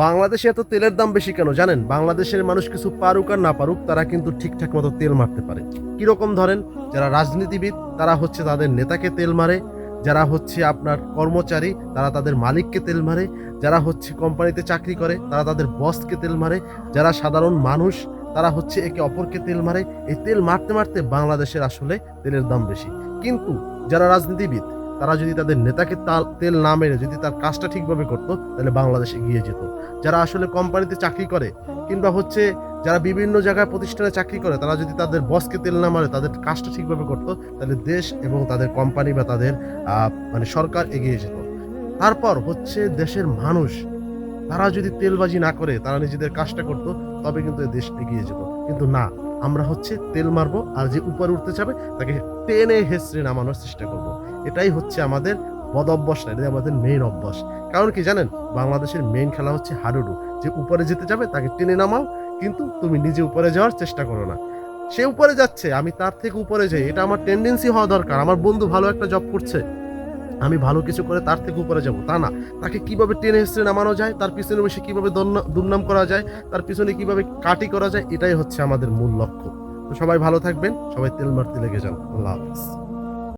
বাংলাদেশে এত তেলের দাম বেশি কেন জানেন? বাংলাদেশের মানুষ কিছু পারুক আর না পারুক, তারা কিন্তু ঠিকঠাক মতো তেল মারতে পারে। কিরকম ধরেন, যারা রাজনীতিবিদ তারা হচ্ছে তাদের নেতাকে তেল মারে, যারা হচ্ছে আপনার কর্মচারী তারা তাদের মালিককে তেল মারে, যারা হচ্ছে কোম্পানিতে চাকরি করে তারা তাদের বসকে তেল মারে, যারা সাধারণ মানুষ তারা হচ্ছে একে অপরকে তেল মারে। এই তেল মারতে মারতে বাংলাদেশের আসলে তেলের দাম বেশি। কিন্তু যারা রাজনীতিবিদ তারা যদি তাদের নেতাকে তেল না মেরে যদি তার কাজটা ঠিকভাবে করতো, তাহলে বাংলাদেশ এগিয়ে যেত। যারা আসলে কোম্পানিতে চাকরি করে কিংবা হচ্ছে যারা বিভিন্ন জায়গায় প্রতিষ্ঠানে চাকরি করে, তারা যদি তাদের বসকে তেল না মারে তাদের কাজটা ঠিকভাবে করতো, তাহলে দেশ এবং তাদের কোম্পানি বা তাদের মানে সরকার এগিয়ে যেত। তারপর হচ্ছে দেশের মানুষ, তারা যদি তেলবাজি না করে তারা নিজেদের কাজটা করতো, তবে কিন্তু এই দেশ এগিয়ে যেত। কিন্তু না, আমরা হচ্ছে তেল মারবো আর যে উপরে উঠতে চাবে তাকে টেনে হেঁচড়ে নামানোর চেষ্টা করব। এটাই হচ্ছে আমাদের বদ অভ্যাস না, এটাই আমাদের মেইন অভ্যাস। কারণ কি জানেন, বাংলাদেশের মেইন খেলা হচ্ছে হাডুডু। যে উপরে যেতে যাবে তাকে টেনে নামাও, কিন্তু তুমি নিজে উপরে যাওয়ার চেষ্টা করো না। সে উপরে যাচ্ছে, আমি তার থেকে উপরে যাই, এটা আমার টেন্ডেন্সি হওয়া দরকার। আমার বন্ধু ভালো একটা জব করছে, আমি ভালো কিছু করে তার থেকে উপরে যাব তা না। তাকে কিভাবে টেনে হেঁচড়ে নামানো যায়, তার পিছনে বসে কিভাবে দুর্নাম করা যায়, তার পিছনে কিভাবে কাটি করা যায়, এটাই হচ্ছে আমাদের মূল লক্ষ্য। তো সবাই ভালো থাকবেন, সবাই তেল মারতে লেগে যান। আল্লাহ হাফেজ।